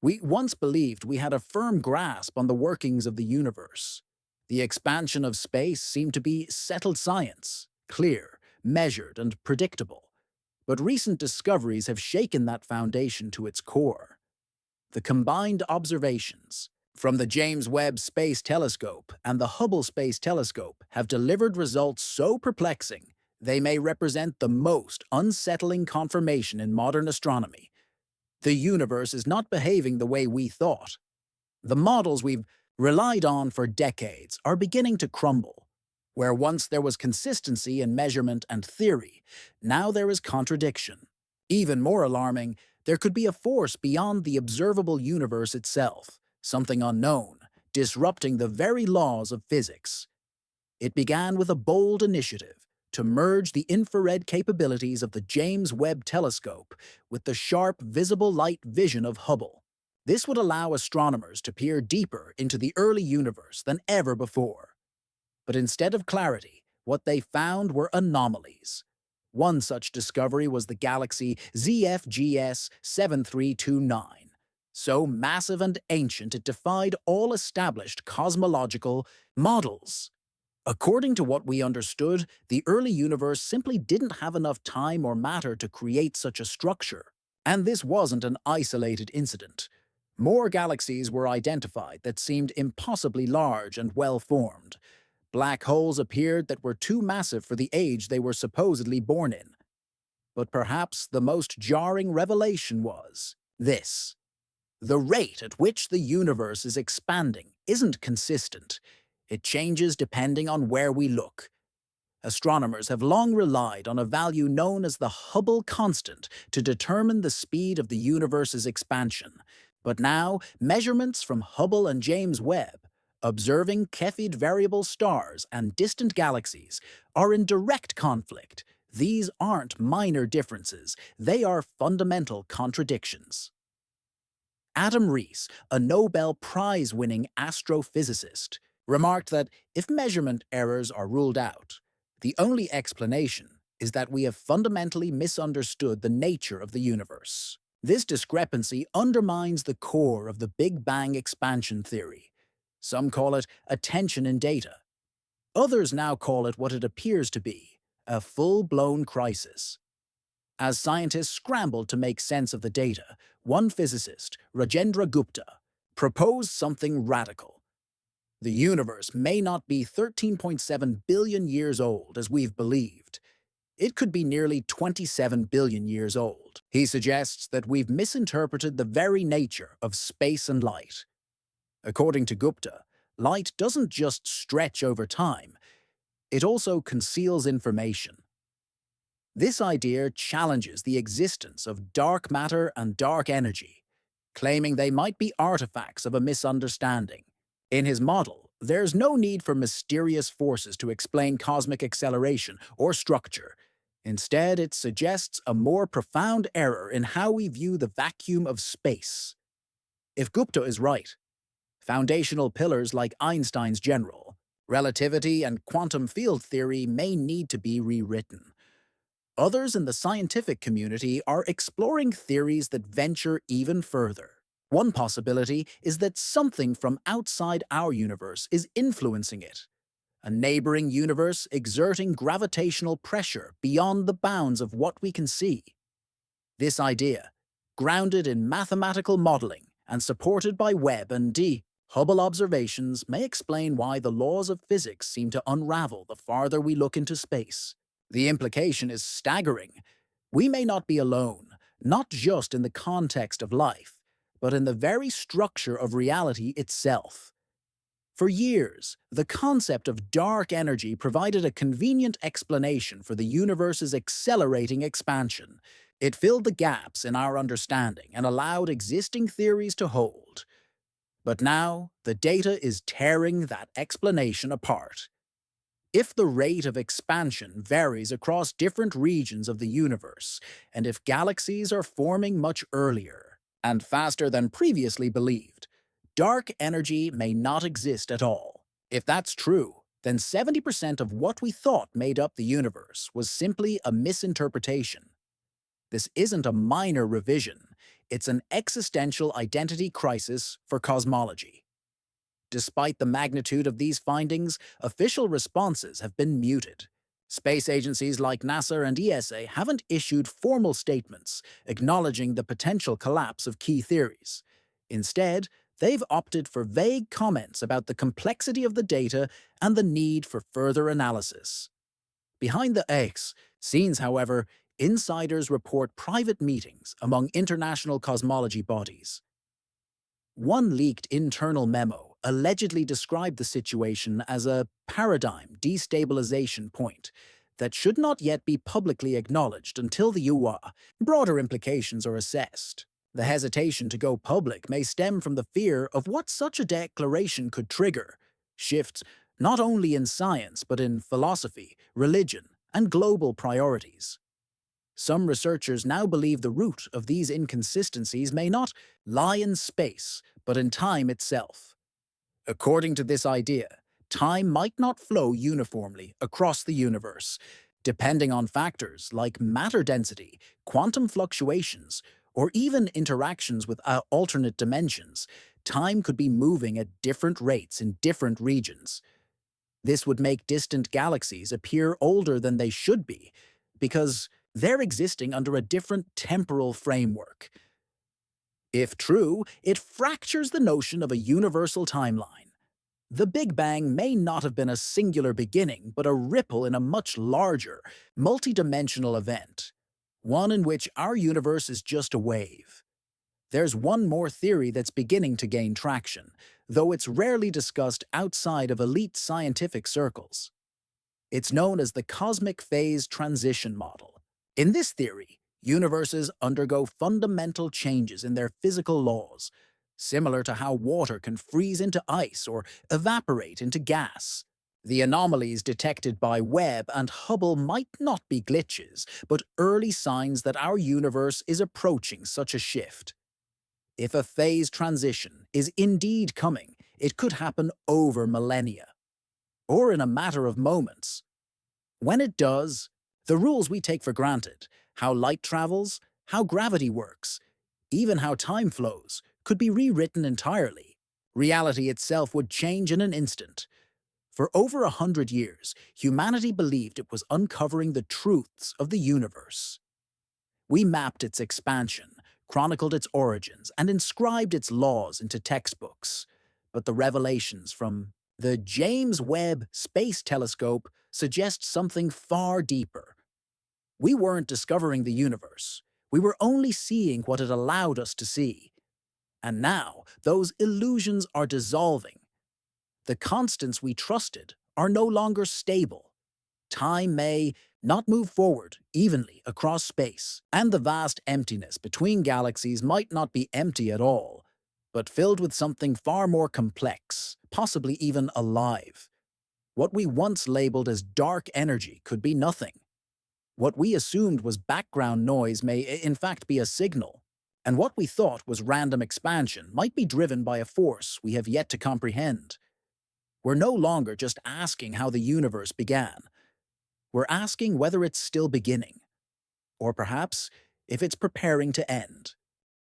We once believed we had a firm grasp on the workings of the universe. The expansion of space seemed to be settled science, clear, measured, and predictable. But recent discoveries have shaken that foundation to its core. The combined observations from the James Webb Space Telescope and the Hubble Space Telescope have delivered results so perplexing they may represent the most unsettling confirmation in modern astronomy. The universe is not behaving the way we thought. The models we've relied on for decades are beginning to crumble. Where once there was consistency in measurement and theory, now there is contradiction. Even more alarming, there could be a force beyond the observable universe itself, something unknown, disrupting the very laws of physics. It began with a bold initiative to merge the infrared capabilities of the James Webb Telescope with the sharp visible light vision of Hubble. This would allow astronomers to peer deeper into the early universe than ever before. But instead of clarity, what they found were anomalies. One such discovery was the galaxy ZFGS 7329, so massive and ancient it defied all established cosmological models. According to what we understood, the early universe simply didn't have enough time or matter to create such a structure. And this wasn't an isolated incident. More galaxies were identified that seemed impossibly large and well-formed. Black holes appeared that were too massive for the age they were supposedly born in. But perhaps the most jarring revelation was this. The rate at which the universe is expanding isn't consistent. It changes depending on where we look. Astronomers have long relied on a value known as the Hubble constant to determine the speed of the universe's expansion. But now, measurements from Hubble and James Webb, observing Cepheid variable stars and distant galaxies, are in direct conflict. These aren't minor differences, they are fundamental contradictions. Adam Rees, a Nobel Prize-winning astrophysicist, remarked that if measurement errors are ruled out, the only explanation is that we have fundamentally misunderstood the nature of the universe. This discrepancy undermines the core of the Big Bang expansion theory. Some call it attention in data. Others now call it what it appears to be, a full-blown crisis. As scientists scrambled to make sense of the data, one physicist, Rajendra Gupta, proposed something radical. The universe may not be 13.7 billion years old as we've believed. It could be nearly 27 billion years old. He suggests that we've misinterpreted the very nature of space and light. According to Gupta, light doesn't just stretch over time, it also conceals information. This idea challenges the existence of dark matter and dark energy, claiming they might be artifacts of a misunderstanding. In his model, there's no need for mysterious forces to explain cosmic acceleration or structure. Instead, it suggests a more profound error in how we view the vacuum of space. If Gupta is right, foundational pillars like Einstein's general relativity and quantum field theory may need to be rewritten. Others in the scientific community are exploring theories that venture even further. One possibility is that something from outside our universe is influencing it, a neighboring universe exerting gravitational pressure beyond the bounds of what we can see. This idea, grounded in mathematical modeling and supported by Webb and Hubble observations, may explain why the laws of physics seem to unravel the farther we look into space. The implication is staggering. We may not be alone, not just in the context of life, but in the very structure of reality itself. For years, the concept of dark energy provided a convenient explanation for the universe's accelerating expansion. It filled the gaps in our understanding and allowed existing theories to hold. But now, the data is tearing that explanation apart. If the rate of expansion varies across different regions of the universe, and if galaxies are forming much earlier and faster than previously believed, dark energy may not exist at all. If that's true, then 70% of what we thought made up the universe was simply a misinterpretation. This isn't a minor revision, It's an existential identity crisis for cosmology. Despite the magnitude of these findings, official responses have been muted. Space agencies like NASA and ESA haven't issued formal statements acknowledging the potential collapse of key theories. Instead, they've opted for vague comments about the complexity of the data and the need for further analysis. Behind the scenes, however, insiders report private meetings among international cosmology bodies. One leaked internal memo allegedly described the situation as a paradigm destabilization point that should not yet be publicly acknowledged until the broader implications are assessed. The hesitation to go public may stem from the fear of what such a declaration could trigger shifts not only in science but in philosophy, religion, and global priorities. Some researchers now believe the root of these inconsistencies may not lie in space, but in time itself. According to this idea, time might not flow uniformly across the universe, depending on factors like matter density, quantum fluctuations, or even interactions with alternate dimensions. Time could be moving at different rates in different regions. This would make distant galaxies appear older than they should be, because they're existing under a different temporal framework. If true, it fractures the notion of a universal timeline. The Big Bang may not have been a singular beginning, but a ripple in a much larger, multidimensional event, one in which our universe is just a wave. There's one more theory that's beginning to gain traction, though it's rarely discussed outside of elite scientific circles. It's known as the cosmic phase transition model. In this theory, universes undergo fundamental changes in their physical laws, similar to how water can freeze into ice or evaporate into gas. The anomalies detected by Webb and Hubble might not be glitches, but early signs that our universe is approaching such a shift. If a phase transition is indeed coming, it could happen over millennia, or in a matter of moments. When it does, the rules we take for granted, how light travels, how gravity works, even how time flows, could be rewritten entirely. Reality itself would change in an instant. For over 100 years, humanity believed it was uncovering the truths of the universe. We mapped its expansion, chronicled its origins, and inscribed its laws into textbooks. But the revelations from the James Webb Space Telescope suggest something far deeper. We weren't discovering the universe. We were only seeing what it allowed us to see. And now, those illusions are dissolving. The constants we trusted are no longer stable. Time may not move forward evenly across space, and the vast emptiness between galaxies might not be empty at all, but filled with something far more complex, possibly even alive. What we once labeled as dark energy could be nothing. What we assumed was background noise may in fact be a signal, and what we thought was random expansion might be driven by a force we have yet to comprehend. We're no longer just asking how the universe began. We're asking whether it's still beginning, or perhaps if it's preparing to end.